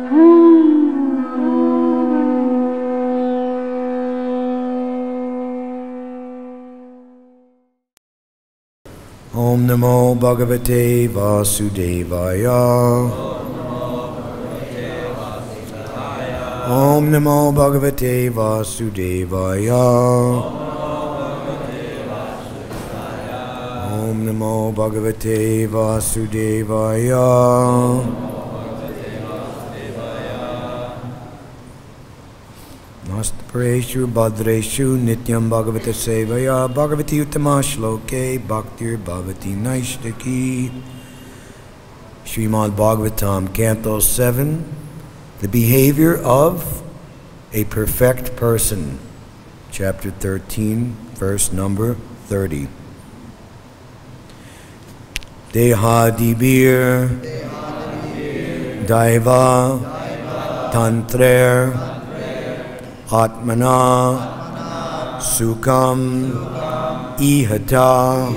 Om Namo Bhagavate Vasudevaya. Om Namo Bhagavate Vasudevaya. Om Namo Bhagavate Vasudevaya. Nastapareshu Bhadreshu Nityam Bhagavata Sevaya Bhagavati Uttama Shloke Bhaktir Bhavati Naishtaki. Srimad Bhagavatam, Canto 7, The Behavior of a Perfect Person, Chapter 13, verse number 30. Dehadibir Daiva Tantrer Atmana Sukam Ihata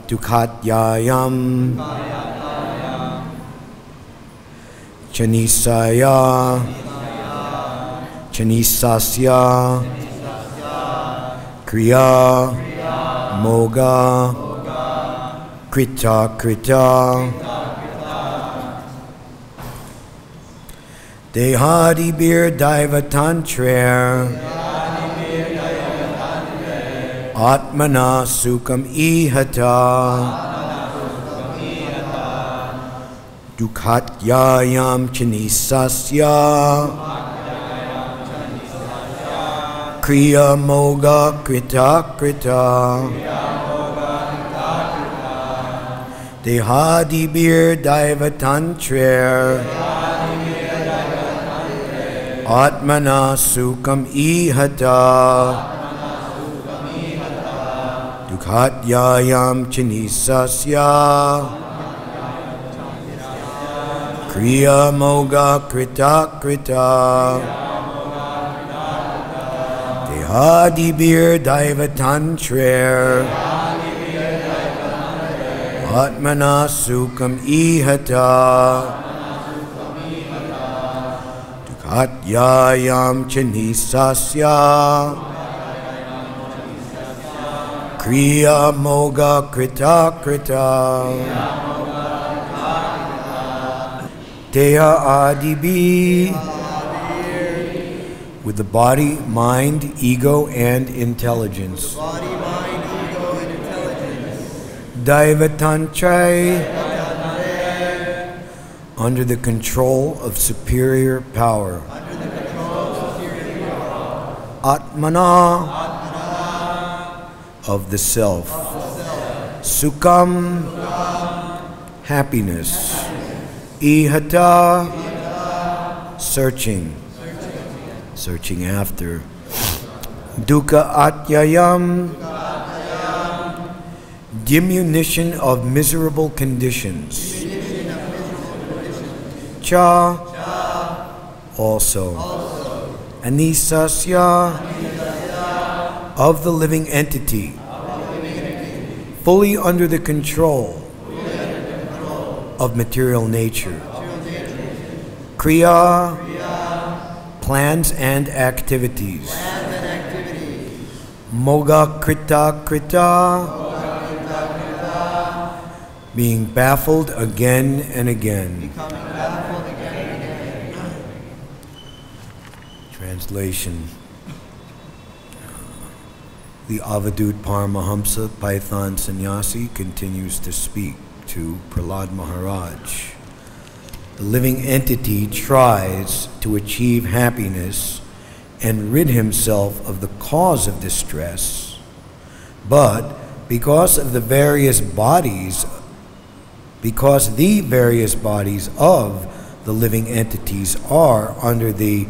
Dukhatyayam Chanisaya Chanisasya Kriya Moga Krita Krita Dehadibir Daivatantrer Atmana Sukam Ihata Dukhatyayam Chanisasya Kriya Moga Krita Krita Dehadibir Daivatantrer Atmana Sukam Ihata Dukhatyayam Chanisasya Kriya Moga Krita Krita Dehadibir Daivatantrer Atmana Sukam Ihata Dukhatyayam Chanisasya Kriya Moga Krita Krita Deha Adibi, with the body, mind, ego, and intelligence. Daivatantray, under the control of superior power. Atmana, of the self. Sukam, happiness. Ihata, searching after. Dukkha atyayam, diminution of miserable conditions. Cha, also. Anisasya, of the living entity, fully under the control of material nature. Kriya, plans and activities. Moga krita krita, being baffled again and again. Translation. The Avadut Paramahamsa, Python Sannyasi, continues to speak to Prahlad Maharaj. The living entity tries to achieve happiness and rid himself of the cause of distress, but because the various bodies of the living entities are under the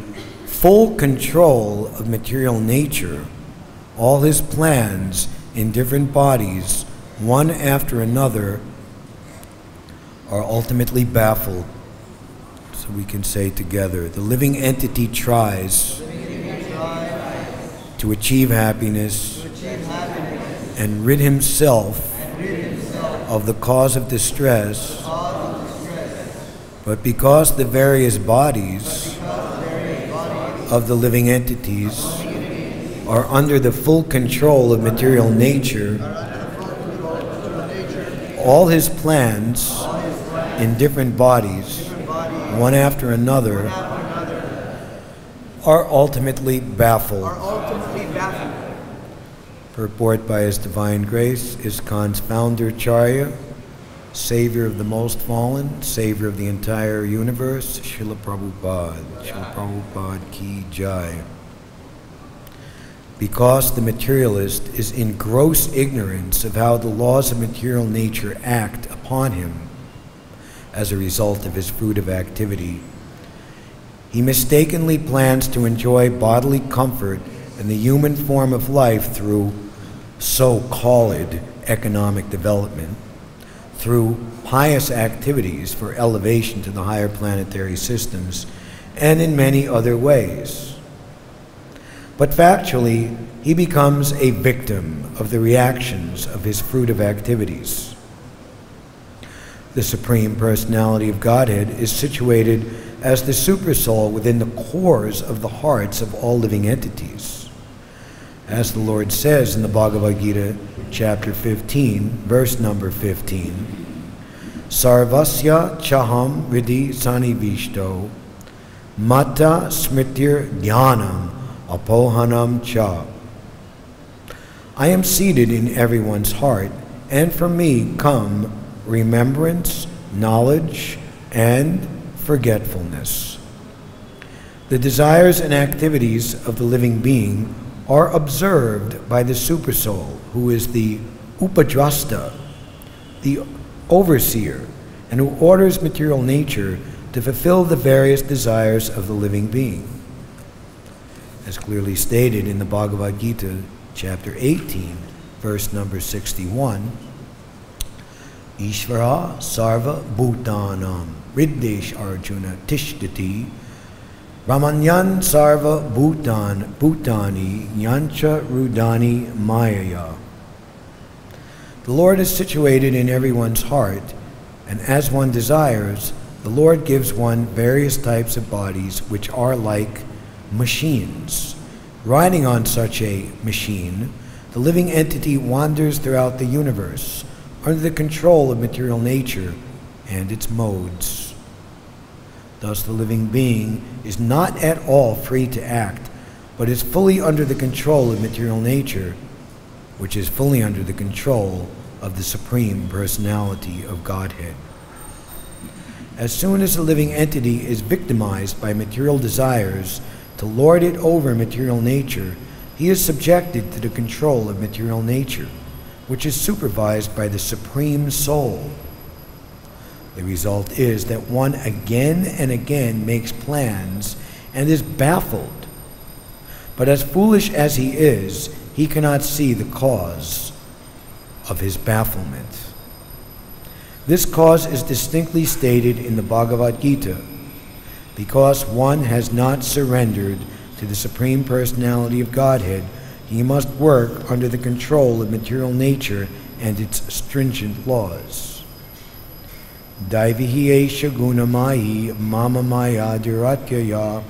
full control of material nature, all his plans in different bodies, one after another, are ultimately baffled. So we can say together, the living entity tries to achieve happiness and rid himself of the cause of distress, but because the various bodies of the living entities are under the full control of material nature, all his plans in different bodies, one after another, are ultimately baffled. Purport by His Divine Grace, ISKCON's founder, Charya, Savior of the most fallen, Savior of the entire universe, Srila Prabhupada. Srila Prabhupada Ki Jai. Because the materialist is in gross ignorance of how the laws of material nature act upon him as a result of his fruit of activity, he mistakenly plans to enjoy bodily comfort in the human form of life through so-called economic development, through pious activities for elevation to the higher planetary systems, and in many other ways. But factually, he becomes a victim of the reactions of his fruit of activities. The Supreme Personality of Godhead is situated as the Supersoul within the cores of the hearts of all living entities. As the Lord says in the Bhagavad-Gita, chapter 15, verse number 15, Sarvasya chaham vidhi sanivishto mata smritir dhyanam apohanam cha. I am seated in everyone's heart, and from me come remembrance, knowledge, and forgetfulness. The desires and activities of the living being are observed by the Supersoul, who is the Upadrasta, the overseer, and who orders material nature to fulfill the various desires of the living being. As clearly stated in the Bhagavad-Gita, chapter 18, verse number 61, Ishvara sarva bhutanam riddesh arjuna tishtati Ramanyan sarva bhutani yancha rudani mayaya. The Lord is situated in everyone's heart, and as one desires, the Lord gives one various types of bodies which are like machines. Riding on such a machine, the living entity wanders throughout the universe under the control of material nature and its modes. Thus, the living being is not at all free to act, but is fully under the control of material nature, which is fully under the control of the Supreme Personality of Godhead. As soon as the living entity is victimized by material desires to lord it over material nature, he is subjected to the control of material nature, which is supervised by the Supreme Soul. The result is that one again and again makes plans and is baffled. But as foolish as he is, he cannot see the cause of his bafflement. This cause is distinctly stated in the Bhagavad-Gita. Because one has not surrendered to the Supreme Personality of Godhead, he must work under the control of material nature and its stringent laws. Daivihi esha gunamahi mama maya duratyaya.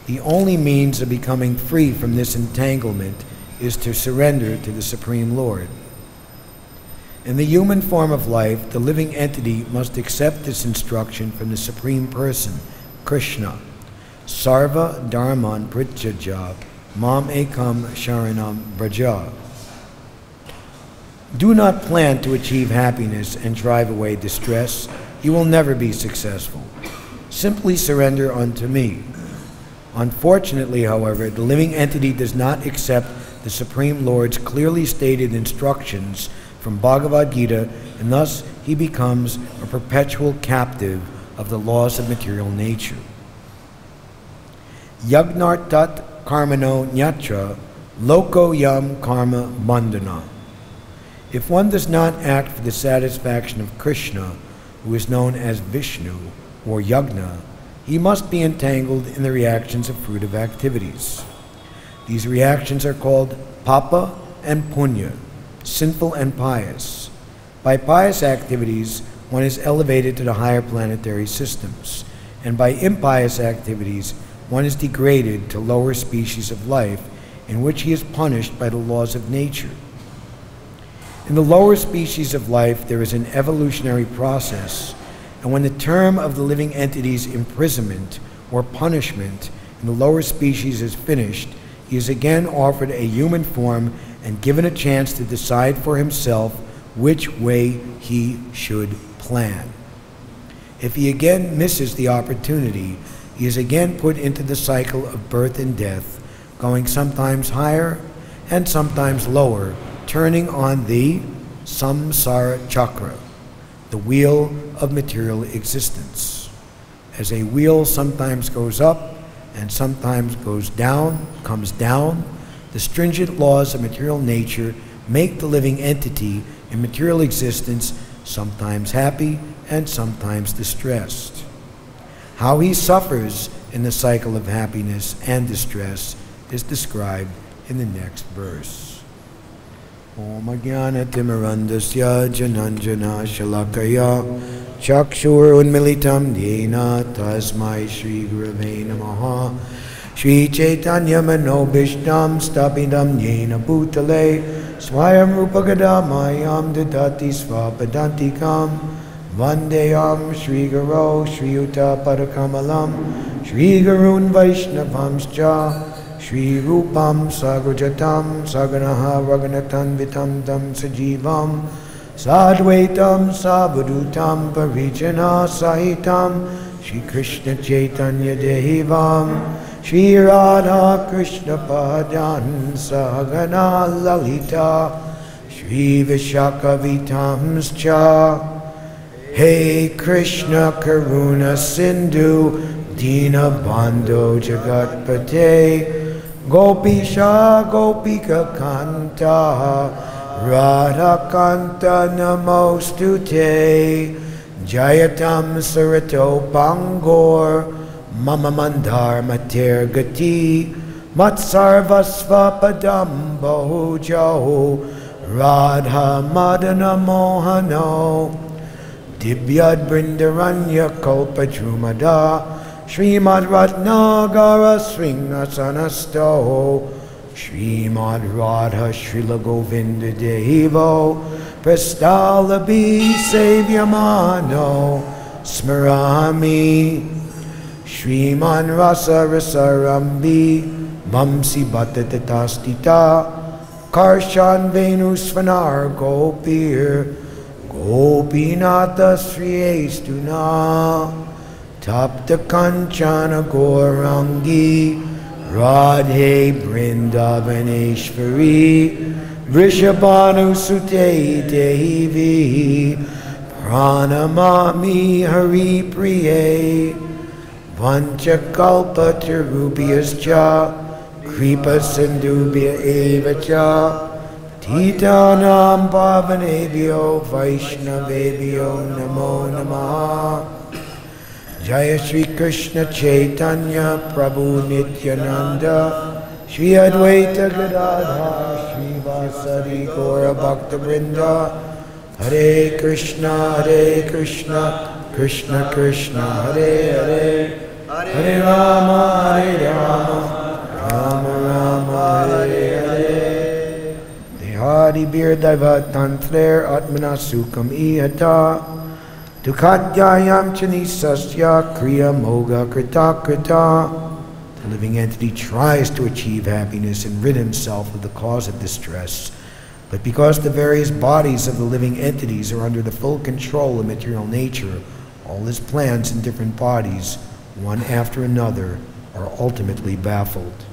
The only means of becoming free from this entanglement is to surrender to the Supreme Lord. In the human form of life, the living entity must accept this instruction from the Supreme Person, Krishna. Sarva dharman prityaja mam ekam sharanam braja. Do not plan to achieve happiness and drive away distress. You will never be successful. Simply surrender unto me. Unfortunately, however, the living entity does not accept the Supreme Lord's clearly stated instructions from Bhagavad-Gita, and thus he becomes a perpetual captive of the laws of material nature. Yagnartat karmano nyatra loko yam karma bandhana. If one does not act for the satisfaction of Krishna, who is known as Vishnu or Yagna, he must be entangled in the reactions of fruit of activities. These reactions are called papa and punya, sinful and pious. By pious activities, one is elevated to the higher planetary systems, and by impious activities, one is degraded to lower species of life, in which he is punished by the laws of nature. In the lower species of life, there is an evolutionary process, and when the term of the living entity's imprisonment or punishment in the lower species is finished, he is again offered a human form and given a chance to decide for himself which way he should plan. If he again misses the opportunity, he is again put into the cycle of birth and death, going sometimes higher and sometimes lower, turning on the samsara chakra, the wheel of material existence. As a wheel sometimes goes up and sometimes goes down, comes down, the stringent laws of material nature make the living entity in material existence sometimes happy and sometimes distressed. How he suffers in the cycle of happiness and distress is described in the next verse. Om Ajnana Timirandasya Jananjana Shalakaya Chakshur Unmilitam Yena Tasmai Shri Gurave Namaha Shri Chaitanya Manobishtam Stapidam Yena Bhutale Swayam Rupagadamayam Dadati Svapadantikam Vandeyam Shri Guru Shri Yuta Padakamalam Shri Gurun Vaishnavamscha Shri Rupam Sagrajatam Saganaha Raganatan Vitam Tam Sajivam Sadvaitam Savadutam Parijana Sahitam Shri Krishna Chaitanya Dehivam Shri Radha Krishna Padan Sagana Lalita Shri Vishakavitamscha Hey Krishna Karuna Sindhu Dina Bandho Jagatpate Gopisha Gopika Kanta Radha Kanta Namostute Jayatam Sarito Pangor Mama Mandar Mater Gati Matsarvasva Padam Bahujo Radha Madana Mohano Dibyad Brindaranya Kalpajrumada Srimad Ratnagara Sringasanasto Srimad Radha Srila Govinda Devo Prastalabi Savyamano Smarami Sriman Rasa Rasarambi Vamsi Bhattatatastita Karshan Venusvanar Gopir Gopinata Sri Estuna Tapta Kanchana Gaurangi Radhe Vrindavaneshvari Vrishabhanu Sute Devi Pranamami Hari Priye Vanchakalpa Tirubhyascha Kripa Sindhubhya Evacha Titanam Pavanebhyo Vaishnavebhyo Namo Namaha Jaya Shri Krishna Chaitanya Prabhu Nityananda Shri Advaita Gadadhar Shri Vasari Gaura Bhakta Vrinda Hare Krishna Krishna Krishna Hare Hare Hare Rama Rama Rama Hare Hare Dehadi Bir Daivat Tantler Atmana Sukham Ihata Dukhatyayam Chanisasya Kriya Moga Krita Krita. The living entity tries to achieve happiness and rid himself of the cause of distress, but because the various bodies of the living entities are under the full control of material nature, all his plans in different bodies, one after another, are ultimately baffled.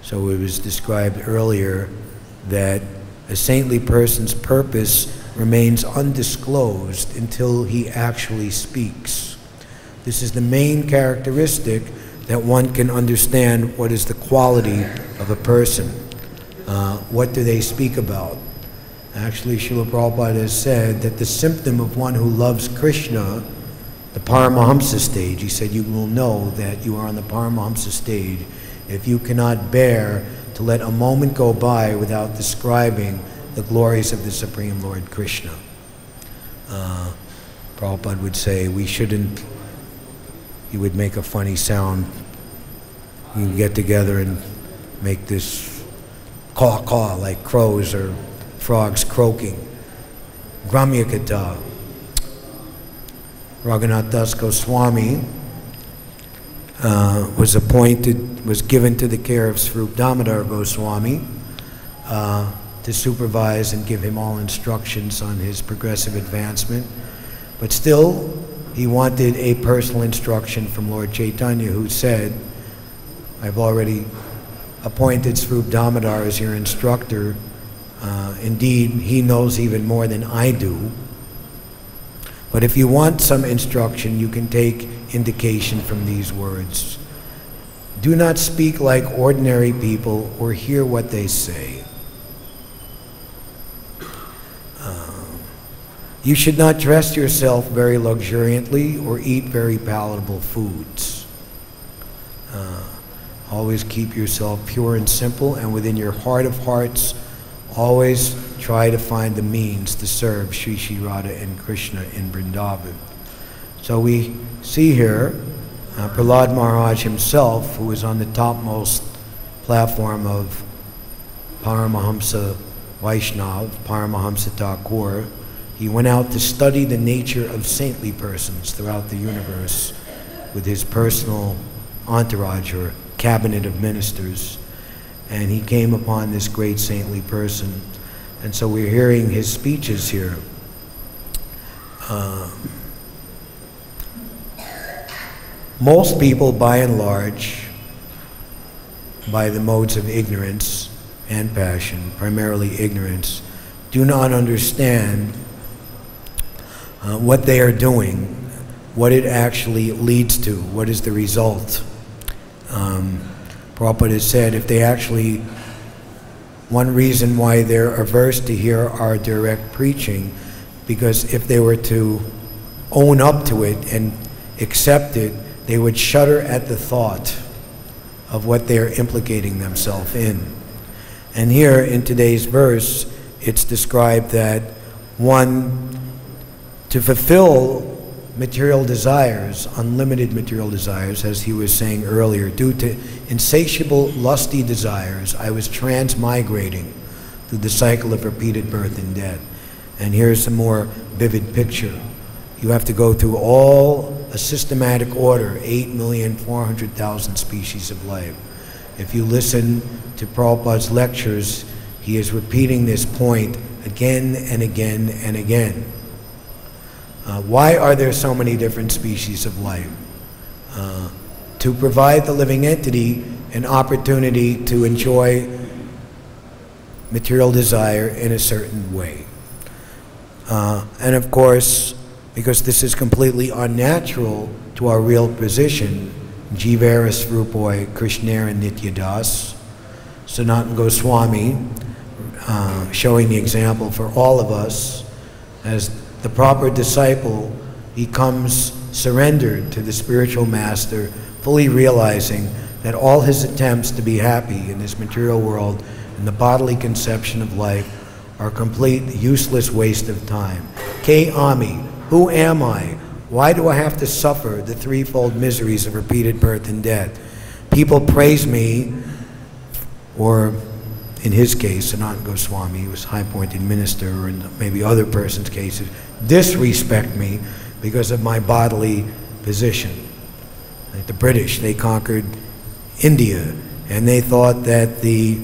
So it was described earlier that a saintly person's purpose remains undisclosed until he actually speaks. This is the main characteristic that one can understand what is the quality of a person. What do they speak about? Actually, Srila Prabhupada has said that the symptom of one who loves Krishna, the Paramahamsa stage, he said you will know that you are on the Paramahamsa stage if you cannot bear to let a moment go by without describing the glories of the Supreme Lord Krishna. Prabhupada would say we shouldn't, he would make a funny sound. We would get together and make this caw-caw like crows or frogs croaking. Gramyakata. Raghunath Das Goswami was given to the care of Swarup Damodar Goswami to supervise and give him all instructions on his progressive advancement. But still, he wanted a personal instruction from Lord Chaitanya, who said, I've already appointed Swarup Damodar as your instructor. Indeed, he knows even more than I do. But if you want some instruction, you can take indication from these words. Do not speak like ordinary people or hear what they say. You should not dress yourself very luxuriantly or eat very palatable foods. Always keep yourself pure and simple, and within your heart of hearts, always try to find the means to serve Sri Sri Radha and Krishna in Vrindavan. So we see here Prahlad Maharaj himself, who is on the topmost platform of Paramahamsa Vaishnav, Paramahamsa Thakur. He went out to study the nature of saintly persons throughout the universe with his personal entourage or cabinet of ministers. And he came upon this great saintly person. And so we're hearing his speeches here. Most people, by and large, by the modes of ignorance and passion, primarily ignorance, do not understand what they are doing, what it actually leads to, what is the result. Prabhupada has said if they actually, one reason why they're averse to hear our direct preaching, because if they were to own up to it and accept it, they would shudder at the thought of what they're implicating themselves in. And here in today's verse, it's described that one, to fulfill material desires, unlimited material desires, as he was saying earlier, due to insatiable lusty desires, I was transmigrating through the cycle of repeated birth and death. And here's a more vivid picture. You have to go through all a systematic order, 8,400,000 species of life. If you listen to Prabhupada's lectures, he is repeating this point again and again and again. Why are there so many different species of life? To provide the living entity an opportunity to enjoy material desire in a certain way. And of course, because this is completely unnatural to our real position, Jivara Srupoi Krishnera Nityadas, Sanatana Goswami, showing the example for all of us, as the proper disciple becomes surrendered to the spiritual master, fully realizing that all his attempts to be happy in this material world and the bodily conception of life are a complete useless waste of time. Ke ami, who am I? Why do I have to suffer the threefold miseries of repeated birth and death? People praise me, or in his case, Sanatana Goswami, he was high-pointed minister, or in maybe other person's cases, disrespect me because of my bodily position. Like the British, they conquered India, and they thought that the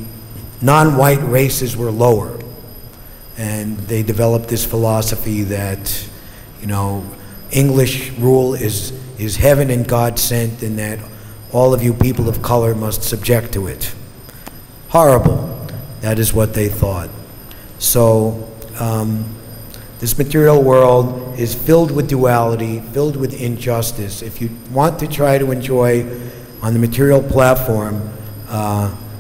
non-white races were lower. And they developed this philosophy that, you know, English rule is heaven and God sent, and that all of you people of color must subject to it. Horrible. That is what they thought. So this material world is filled with duality, filled with injustice. If you want to try to enjoy on the material platform,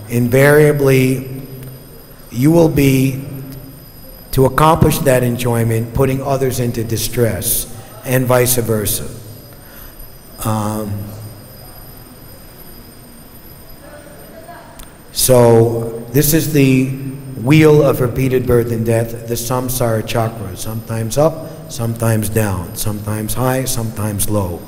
invariably you will be, to accomplish that enjoyment, putting others into distress, and vice versa. So this is the wheel of repeated birth and death, the samsara chakra, sometimes up, sometimes down, sometimes high, sometimes low,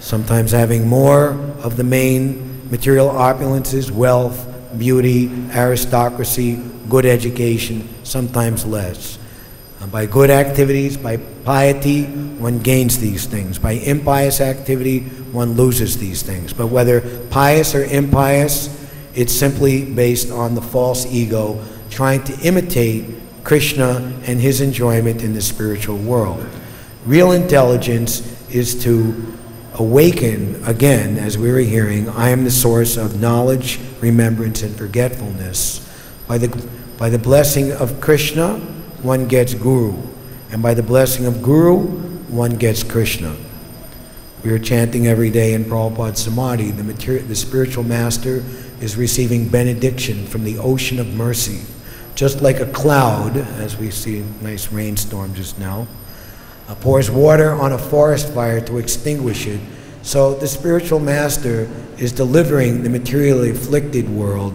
sometimes having more of the main material opulences, wealth, beauty, aristocracy, good education, sometimes less. By good activities, by piety, one gains these things. By impious activity, one loses these things. But whether pious or impious, it's simply based on the false ego trying to imitate Krishna and his enjoyment in the spiritual world. Real intelligence is to awaken, again, as we were hearing, I am the source of knowledge, remembrance, and forgetfulness. By the blessing of Krishna, one gets Guru. And by the blessing of Guru, one gets Krishna. We are chanting every day in Prabhupada's Samadhi. The spiritual master is receiving benediction from the ocean of mercy. Just like a cloud, as we see a nice rainstorm just now, pours water on a forest fire to extinguish it. So the spiritual master is delivering the materially afflicted world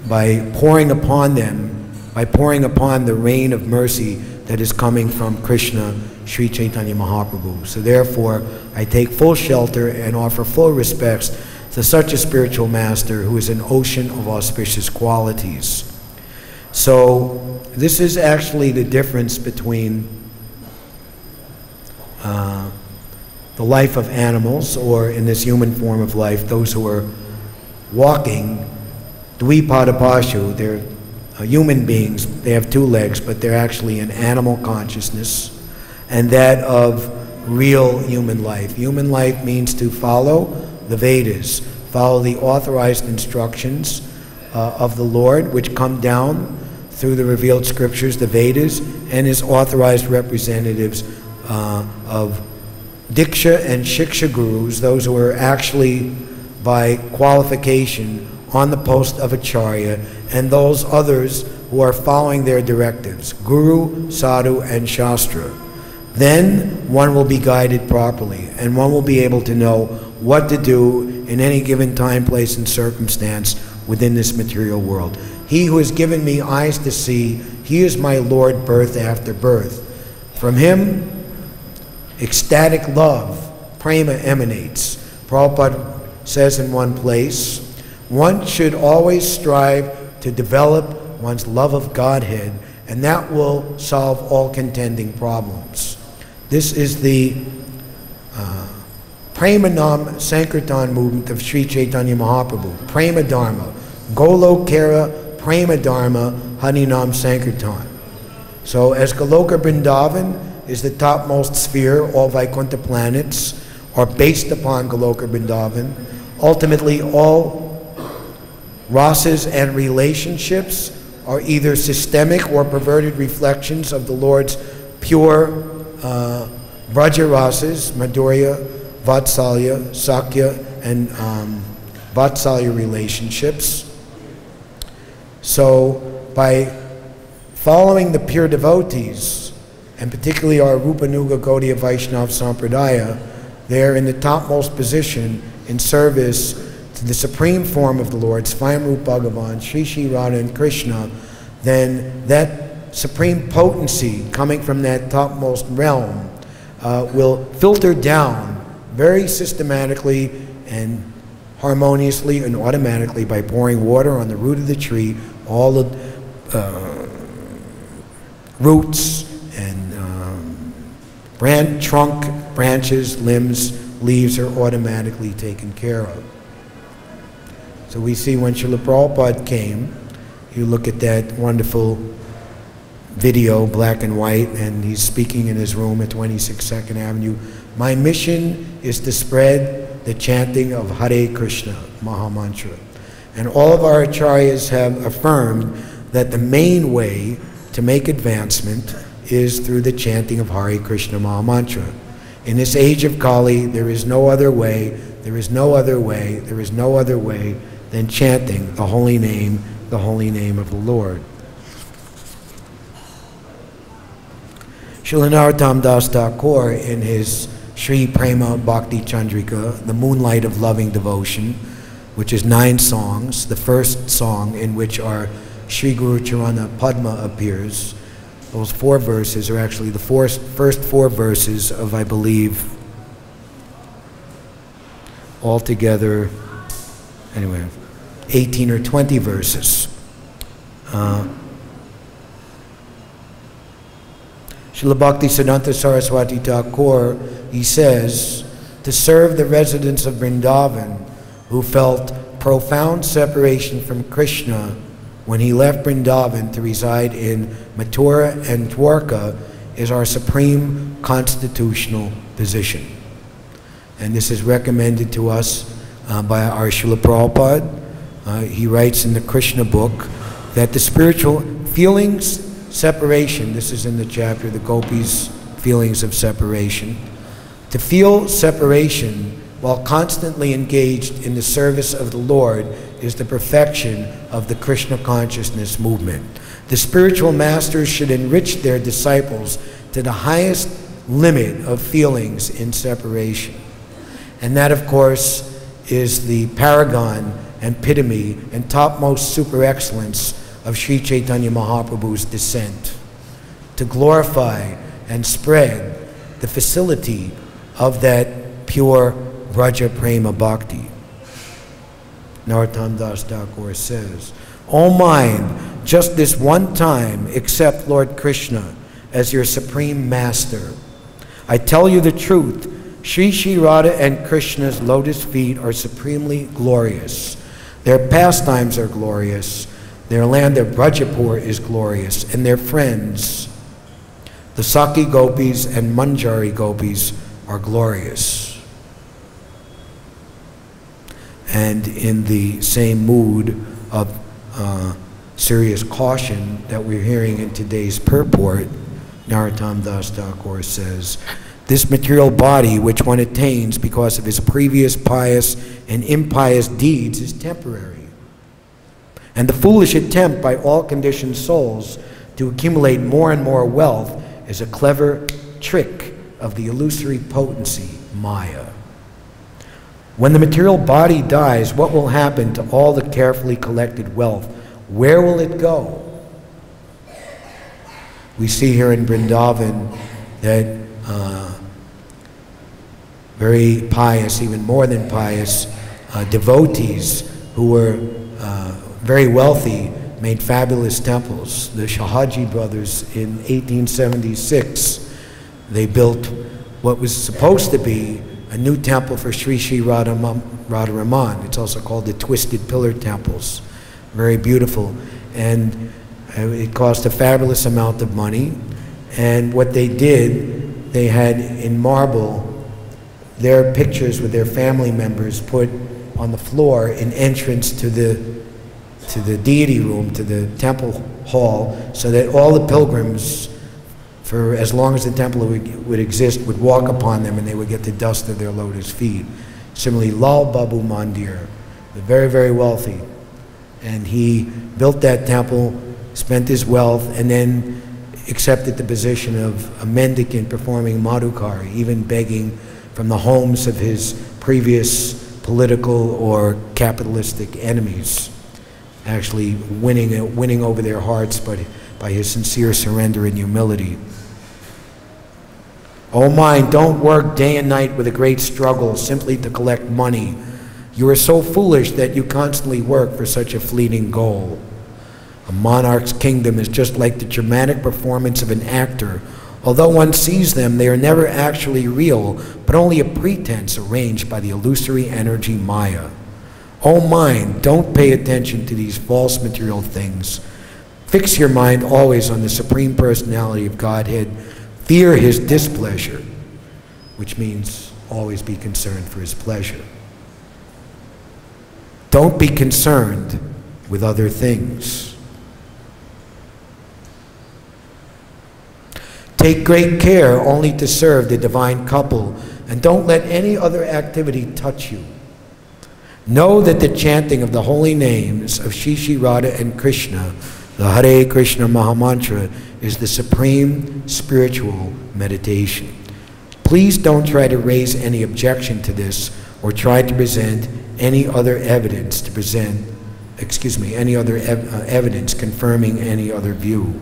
by pouring upon the rain of mercy that is coming from Krishna, Sri Chaitanya Mahaprabhu. So therefore, I take full shelter and offer full respects to such a spiritual master who is an ocean of auspicious qualities. So this is actually the difference between the life of animals, or in this human form of life, those who are walking, dvipadapashu, they're human beings, they have two legs, but they're actually an animal consciousness, and that of real human life. Human life means to follow the Vedas, follow the authorized instructions of the Lord, which come down through the revealed scriptures, the Vedas, and his authorized representatives of Diksha and Shiksha gurus, those who are actually by qualification on the post of Acharya, and those others who are following their directives, Guru, Sadhu, and Shastra. Then one will be guided properly, and one will be able to know what to do in any given time, place, and circumstance within this material world. He who has given me eyes to see, he is my Lord birth after birth. From him, ecstatic love, prema, emanates. Prabhupada says in one place, one should always strive to develop one's love of Godhead, and that will solve all contending problems. This is the Premanam Sankirtan movement of Sri Chaitanya Mahaprabhu. Prema Dharma. Golokera Prema Dharma Harinam Sankirtan. So as Goloka Vrindavan is the topmost sphere, all Vaikuntha planets are based upon Goloka Vrindavan. Ultimately, all rasas and relationships are either systemic or perverted reflections of the Lord's pure Braja rasas, Madhurya, Vatsalya, Sakya, and Vatsalya relationships. So by following the pure devotees, and particularly our Rupanuga Gaudiya Vaishnava Sampradaya, they're in the topmost position in service to the supreme form of the Lord, Svayamrup Bhagavan, Sri Sri Radha and Krishna. Then that supreme potency coming from that topmost realm will filter down very systematically and harmoniously and automatically by pouring water on the root of the tree. All the roots and trunk, branches, limbs, leaves are automatically taken care of. So we see when Srila Prabhupada came, you look at that wonderful video, black and white, and he's speaking in his room at 26 2nd Avenue. My mission is to spread the chanting of Hare Krishna, Mahamantra. And all of our acharyas have affirmed that the main way to make advancement is through the chanting of Hare Krishna Mahamantra. In this age of Kali, there is no other way, there is no other way, there is no other way than chanting the holy name of the Lord. Srila Narottam Das Thakur, in his Sri Prema Bhakti Chandrika, the Moonlight of Loving Devotion, which is 9 songs. The first song in which our Sri Guru Charana Padma appears. Those 4 verses are actually the first 4 verses of, I believe, altogether, anyway, 18 or 20 verses. Srila Bhaktisiddhanta Saraswati Thakur, he says, to serve the residents of Vrindavan who felt profound separation from Krishna when he left Vrindavan to reside in Mathura and Dwarka is our supreme constitutional position. And this is recommended to us by our Srila Prabhupada. He writes in the Krishna book that the spiritual feelings, separation, this is in the chapter, the Gopis' feelings of separation. To feel separation while constantly engaged in the service of the Lord is the perfection of the Krishna consciousness movement. The spiritual masters should enrich their disciples to the highest limit of feelings in separation. And that, of course, is the paragon and epitome and topmost super excellence of Sri Chaitanya Mahaprabhu's descent, to glorify and spread the facility of that pure Vraja Prema Bhakti. Narottam Das Thakur says, O mind, just this one time accept Lord Krishna as your supreme master. I tell you the truth, Sri Sri Radha and Krishna's lotus feet are supremely glorious. Their pastimes are glorious. Their land of Brajapur is glorious. And their friends, the Saki Gopis and Manjari Gopis, are glorious. And in the same mood of serious caution that we're hearing in today's purport, Narottam Das Thakur says, this material body which one attains because of his previous pious and impious deeds is temporary. And the foolish attempt by all conditioned souls to accumulate more and more wealth is a clever trick of the illusory potency, Maya. When the material body dies, what will happen to all the carefully collected wealth? Where will it go? We see here in Vrindavan that very pious, even more than pious, devotees who were very wealthy made fabulous temples. The Shahaji brothers in 1876, they built what was supposed to be a new temple for Sri Sri Radharaman. It's also called the Twisted Pillar Temples. Very beautiful. And it cost a fabulous amount of money. And what they did, they had in marble their pictures with their family members put on the floor in entrance to the deity room, to the temple hall, so that all the pilgrims, for as long as the temple would exist, would walk upon them and they would get the dust of their lotus feet. Similarly, Lal Babu Mandir, the very, very wealthy, and he built that temple, spent his wealth, and then accepted the position of a mendicant performing madhukari, even begging from the homes of his previous political or capitalistic enemies, actually winning over their hearts by his sincere surrender and humility. Oh mind, don't work day and night with a great struggle simply to collect money. You are so foolish that you constantly work for such a fleeting goal. A monarch's kingdom is just like the dramatic performance of an actor. Although one sees them, they are never actually real, but only a pretense arranged by the illusory energy Maya. Oh mind, don't pay attention to these false material things. Fix your mind always on the Supreme Personality of Godhead. Fear his displeasure, which means always be concerned for his pleasure. Don't be concerned with other things. Take great care only to serve the divine couple, and don't let any other activity touch you. Know that the chanting of the holy names of Shri Shri Radha and Krishna, the Hare Krishna Mahamantra, is the supreme spiritual meditation. Please don't try to raise any objection to this or try to present any other evidence to present, any other evidence confirming any other view.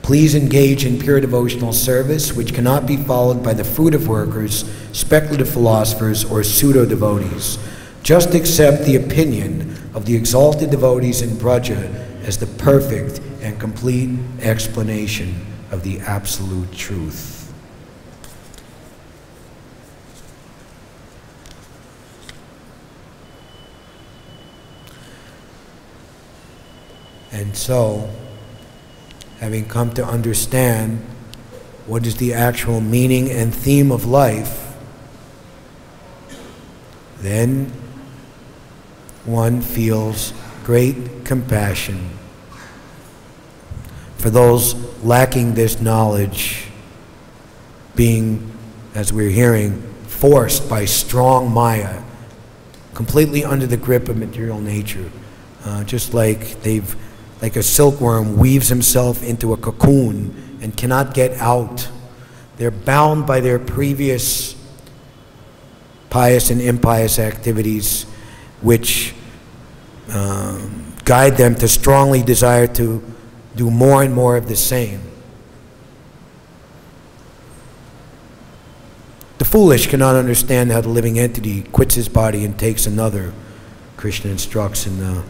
Please engage in pure devotional service, which cannot be followed by the fruitive workers, speculative philosophers, or pseudo-devotees. Just accept the opinion of the exalted devotees in Braja as the perfect and complete explanation of the absolute truth. And so, having come to understand what is the actual meaning and theme of life, then one feels great compassion for those lacking this knowledge, being, as we're hearing, forced by strong Maya, completely under the grip of material nature, just like like a silkworm weaves himself into a cocoon and cannot get out. They're bound by their previous pious and impious activities, which guide them to strongly desire to do more and more of the same. The foolish cannot understand how the living entity quits his body and takes another, Krishna instructs in the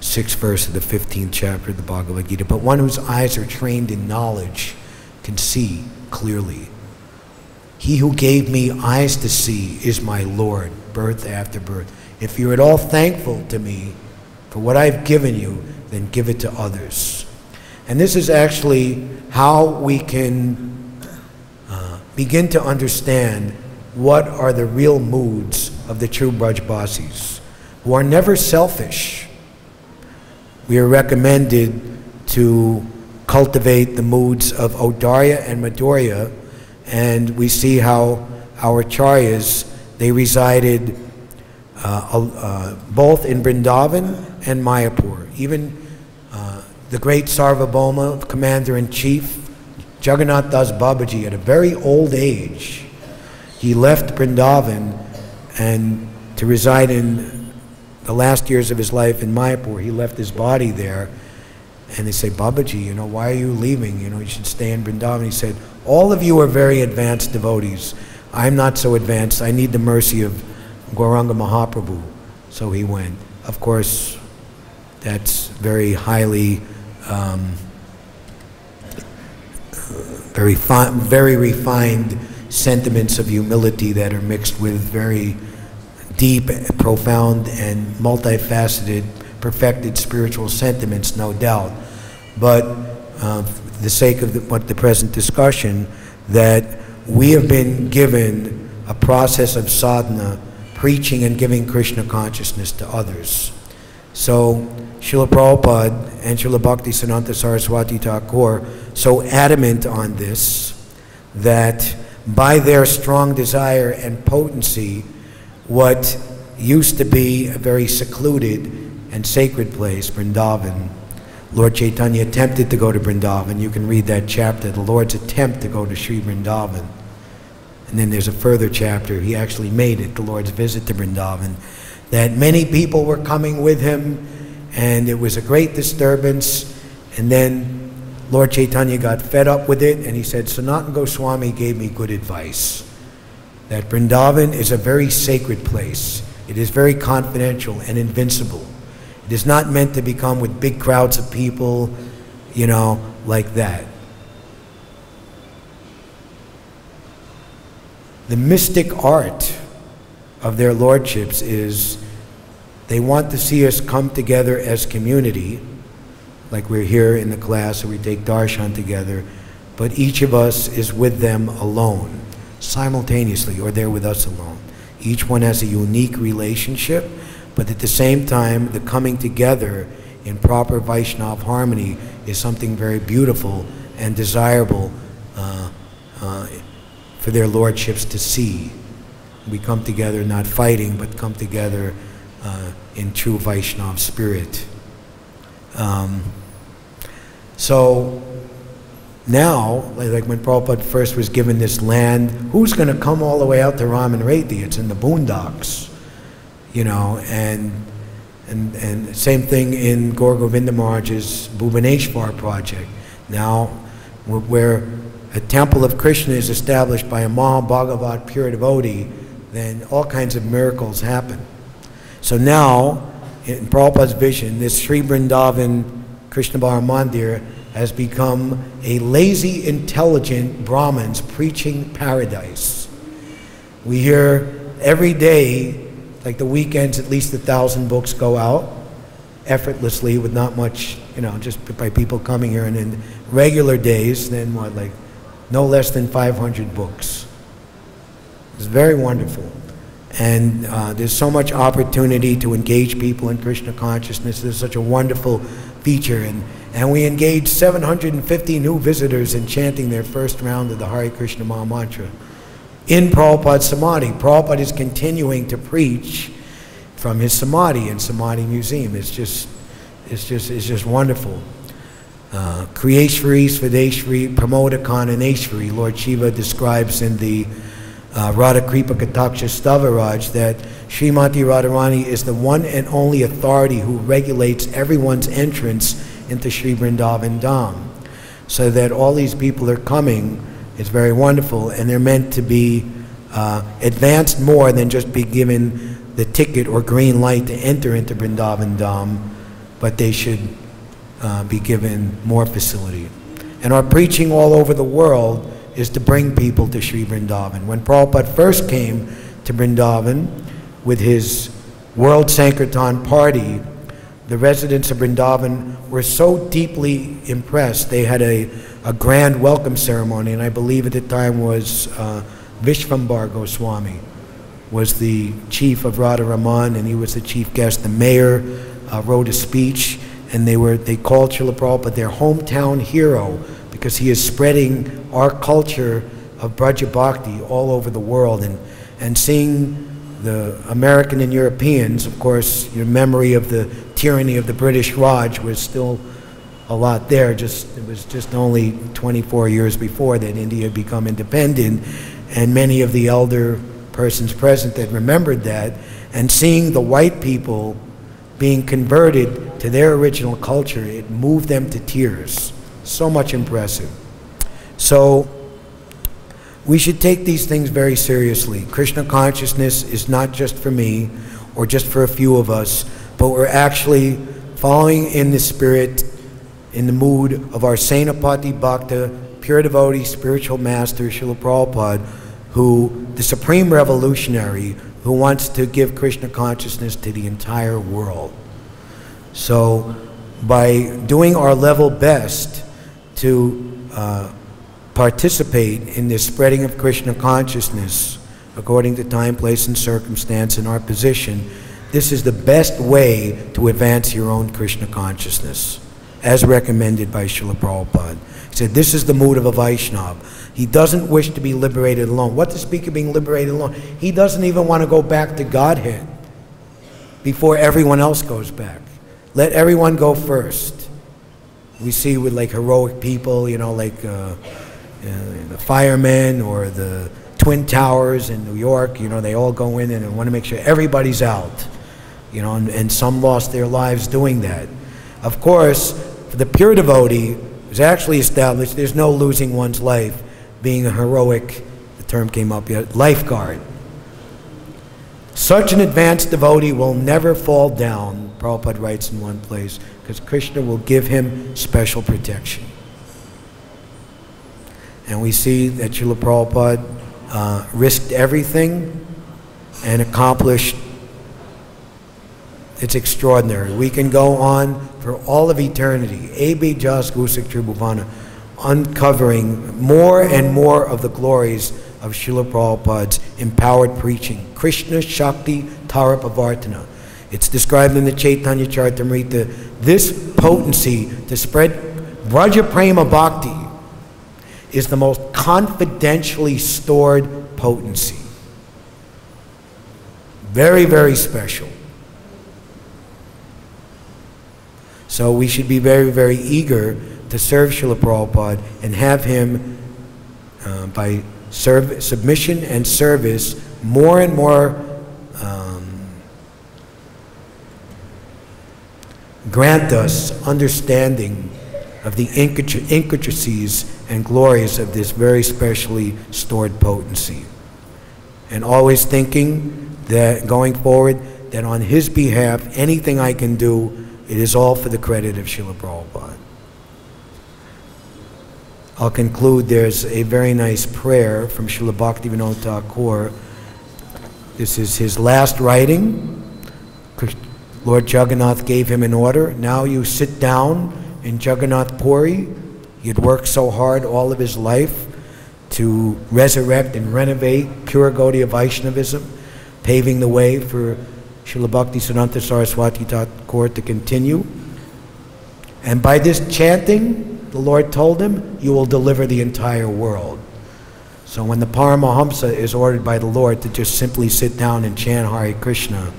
6th verse of the 15th chapter of the Bhagavad-Gita. But one whose eyes are trained in knowledge can see clearly. He who gave me eyes to see is my Lord, birth after birth. If you're at all thankful to me for what I've given you, then give it to others. And this is actually how we can begin to understand what are the real moods of the true Brajbasis, who are never selfish. We are recommended to cultivate the moods of Audarya and Madhurya, and we see how our Acharyas, they resided both in Vrindavan and Mayapur. Even the great Sarvabhauma, Commander-in-Chief, Jagannath Das Babaji, at a very old age, he left Vrindavan and to reside in the last years of his life in Mayapur. He left his body there. And they say, Babaji, you know, why are you leaving? You know, you should stay in Vrindavan. He said, all of you are very advanced devotees. I'm not so advanced. I need the mercy of Gauranga Mahaprabhu. So he went. Of course, that's very highly, very refined sentiments of humility that are mixed with very deep, profound, and multifaceted, perfected spiritual sentiments, no doubt. But for the sake of the present discussion, that we have been given a process of sadhana, preaching and giving Krishna consciousness to others. So Srila Prabhupada and Srila Bhaktisiddhanta Saraswati Thakur so adamant on this that by their strong desire and potency, what used to be a very secluded and sacred place, Vrindavan, Lord Chaitanya attempted to go to Vrindavan. You can read that chapter, the Lord's attempt to go to Sri Vrindavan. And then there's a further chapter, he actually made it, the Lord's visit to Vrindavan, that many people were coming with him, and it was a great disturbance. And then Lord Chaitanya got fed up with it, and he said, Sanatana Goswami gave me good advice, that Vrindavan is a very sacred place. It is very confidential and invincible. It is not meant to become with big crowds of people, you know, like that. The mystic art of their lordships is they want to see us come together as community, like we're here in the class or we take darshan together, but each of us is with them alone, simultaneously, or they're with us alone. Each one has a unique relationship, but at the same time, the coming together in proper Vaishnava harmony is something very beautiful and desirable for their lordships to see. We come together not fighting, but come together in true Vaishnava spirit. So now, like when Prabhupada first was given this land, who's going to come all the way out to Raman Reddy? It's in the boondocks. you know, and same thing in Gaur Govinda Maharaj's Bhubaneswar project. Now, where a temple of Krishna is established by a Mahabhagavat pure devotee, then all kinds of miracles happen. So now, in Prabhupada's vision, this Sri Vrindavan Krishna Bhara Mandir has become a lazy, intelligent Brahmins preaching paradise. We hear every day, like the weekends, at least 1,000 books go out effortlessly with not much, you know, just by people coming here. And in regular days, then what, like no less than 500 books. It's very wonderful. And there's so much opportunity to engage people in Krishna consciousness. There's such a wonderful feature. And we engaged 750 new visitors in chanting their first round of the Hare Krishna Maha Mantra in Prabhupada's Samadhi. Prabhupada is continuing to preach from his Samadhi in Samadhi Museum. It's just wonderful. Kriyeshwari, Svedeshwari, Pramodakan, and Eshwari, Lord Shiva describes in the Radha Kripa Kataksha Stavaraj that Srimati Radharani is the one and only authority who regulates everyone's entrance into Sri Vrindavan Dham. So that all these people are coming is very wonderful, and they're meant to be advanced more than just be given the ticket or green light to enter into Vrindavan Dham, but they should be given more facility. And our preaching all over the world is to bring people to Sri Vrindavan. When Prabhupada first came to Vrindavan with his World Sankirtan party, the residents of Vrindavan were so deeply impressed. They had a grand welcome ceremony, and I believe at the time was Vishvambar Goswami was the chief of Radha Raman, and he was the chief guest. The mayor wrote a speech, and they called Srila Prabhupada their hometown hero, because he is spreading our culture of Braja Bhakti all over the world. And seeing the American and Europeans, of course, your memory of the tyranny of the British Raj was still a lot there. It was just only 24 years before that India had become independent, and many of the elder persons present that remembered that, and seeing the white people being converted to their original culture, it moved them to tears. So much impressive. So we should take these things very seriously. Krishna consciousness is not just for me or just for a few of us, but we're actually following in the spirit, in the mood of our Senapati Bhakta, pure devotee, spiritual master, Srila Prabhupada, who, the supreme revolutionary, who wants to give Krishna consciousness to the entire world. So by doing our level best to participate in this spreading of Krishna consciousness according to time, place, and circumstance in our position, this is the best way to advance your own Krishna consciousness, as recommended by Srila Prabhupada. He said, this is the mood of a Vaishnava. He doesn't wish to be liberated alone. What to speak of being liberated alone? He doesn't even want to go back to Godhead before everyone else goes back. Let everyone go first. We see with like heroic people, you know, like the firemen or the Twin Towers in New York, you know, they all go in and want to make sure everybody's out, you know, and some lost their lives doing that. Of course, for the pure devotee, it was actually established there's no losing one's life being a heroic, the term came up yet, lifeguard. Such an advanced devotee will never fall down, Prabhupada writes in one place, because Krishna will give him special protection. And we see that Srila Prabhupada risked everything and accomplished. It's extraordinary. We can go on for all of eternity, A.B. Jas Gusak Tribhuvana, uncovering more and more of the glories of Srila Prabhupada's empowered preaching. Krishna Shakti Tarapavartana. It's described in the Chaitanya Charitamrita. This potency to spread Braja Prema Bhakti is the most confidentially stored potency. Very, very special. So we should be very, very eager to serve Srila Prabhupada and have him, by submission and service, more and more grant us understanding of the intricacies and glories of this very specially stored potency. And always thinking that going forward, that on his behalf, anything I can do, it is all for the credit of Srila Prabhupada. I'll conclude, there's a very nice prayer from Srila Bhaktivinoda Thakur. This is his last writing. Lord Jagannath gave him an order. Now you sit down in Jagannath Puri. He had worked so hard all of his life to resurrect and renovate pure Gaudiya Vaishnavism, paving the way for Srila Bhaktisiddhanta Saraswati Thakur to continue. And by this chanting, the Lord told him, you will deliver the entire world. So when the Paramahamsa is ordered by the Lord to just simply sit down and chant Hare Krishna.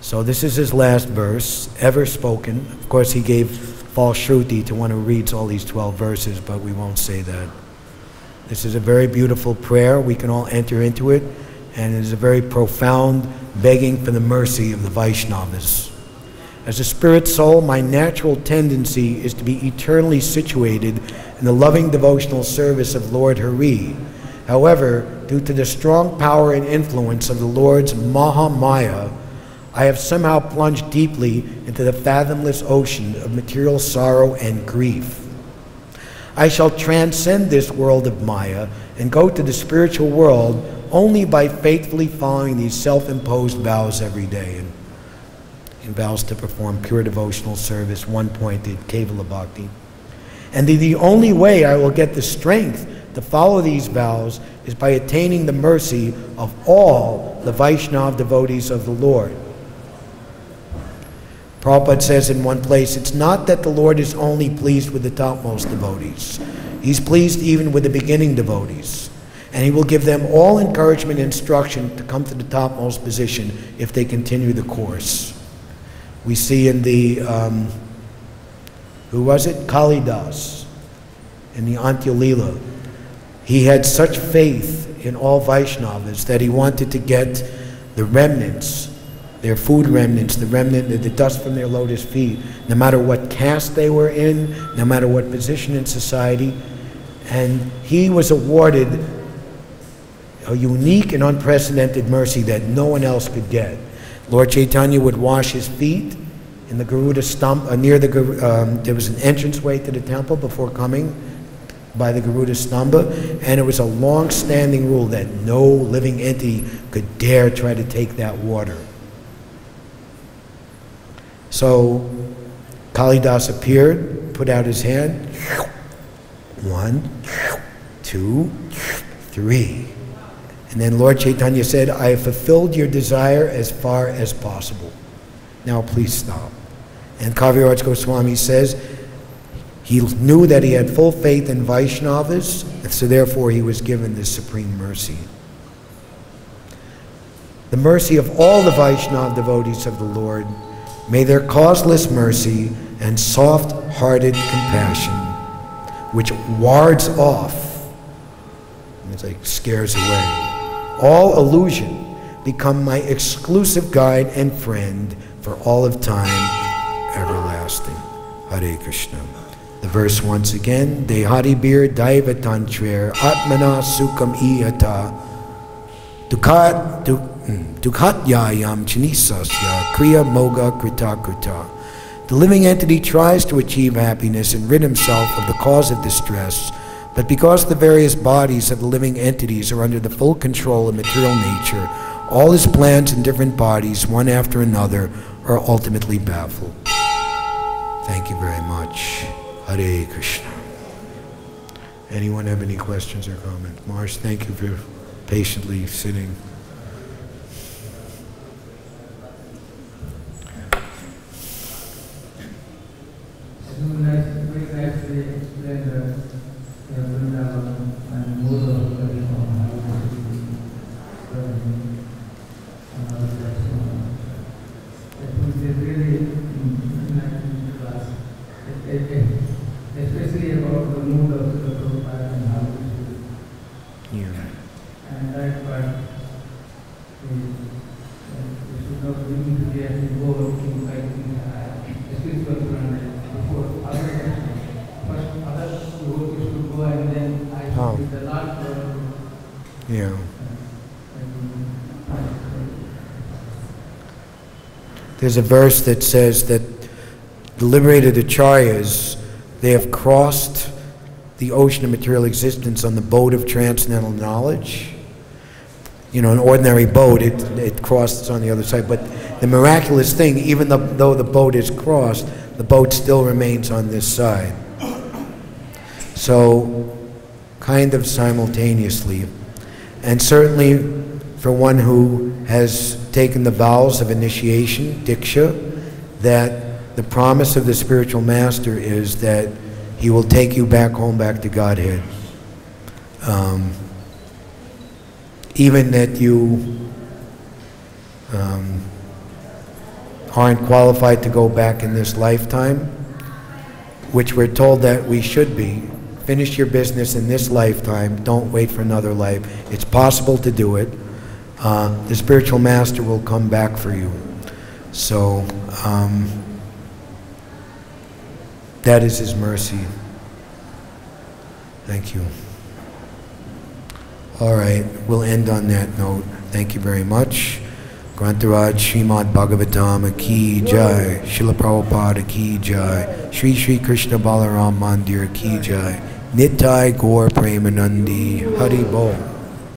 So this is his last verse, ever spoken. Of course, he gave false shruti to one who reads all these 12 verses, but we won't say that. This is a very beautiful prayer. We can all enter into it, and it is a very profound begging for the mercy of the Vaishnavas. As a spirit soul, my natural tendency is to be eternally situated in the loving devotional service of Lord Hari. However, due to the strong power and influence of the Lord's Mahamaya, I have somehow plunged deeply into the fathomless ocean of material sorrow and grief. I shall transcend this world of Maya and go to the spiritual world only by faithfully following these self-imposed vows every day. And vows to perform pure devotional service, one-pointed, Kevala Bhakti. And the only way I will get the strength to follow these vows is by attaining the mercy of all the Vaishnava devotees of the Lord. Prabhupada says in one place, it's not that the Lord is only pleased with the topmost devotees. He's pleased even with the beginning devotees. And he will give them all encouragement and instruction to come to the topmost position if they continue the course. We see in the, who was it? Kalidas, in the Antya-lila. He had such faith in all Vaishnavas that he wanted to get the remnants, their food remnants, the dust from their lotus feet, no matter what caste they were in, no matter what position in society. And he was awarded a unique and unprecedented mercy that no one else could get. Lord Chaitanya would wash his feet in the Garuda Stamba, near the, there was an entranceway to the temple before coming by the Garuda Stamba, and it was a long-standing rule that no living entity could dare try to take that water. So Kalidas appeared, put out his hand, 1, 2, 3. And then Lord Chaitanya said, I have fulfilled your desire as far as possible. Now please stop. And Kaviraj Goswami says, he knew that he had full faith in Vaishnavas, and so therefore he was given this supreme mercy. The mercy of all the Vaishnava devotees of the Lord, may their causeless mercy and soft-hearted compassion, which wards off, it's like scares away, all illusion, become my exclusive guide and friend for all of time, everlasting. Hare Krishna. The verse once again, Dehari bir daiva tantrer atmana sukham ihata dukhatyayam chinisasya kriya moga krita krita. The living entity tries to achieve happiness and rid himself of the cause of distress, but because the various bodies of the living entities are under the full control of material nature, all his plans in different bodies, one after another, are ultimately baffled. Thank you very much. Hare Krishna. Anyone have any questions or comments? Marsh, thank you for patiently sitting. Very nicely explained the Vrindavan and mode of living on how to it was a really nice class, especially about the mood of the Prabhupada and how to do it. Yeah. And that part we should not bring to the end goal. Yeah. There's a verse that says that the liberated acharyas, they have crossed the ocean of material existence on the boat of transcendental knowledge. You know, an ordinary boat, it crosses on the other side. But the miraculous thing, even though the boat is crossed, the boat still remains on this side. So, kind of simultaneously. And certainly for one who has taken the vows of initiation, diksha, that the promise of the spiritual master is that he will take you back home, back to Godhead. Even that you aren't qualified to go back in this lifetime, which we're told that we should be. Finish your business in this lifetime. Don't wait for another life. It's possible to do it. The spiritual master will come back for you. So that is his mercy. Thank you. All right, we'll end on that note. Thank you very much. Grantaraj Srimad Bhagavatam Ki Jai, Srila Prabhupada Ki Jai, Shri Shri Krishna Balaram Mandir Ki Jai, Nitai Gaur Premanandi Hari Bol.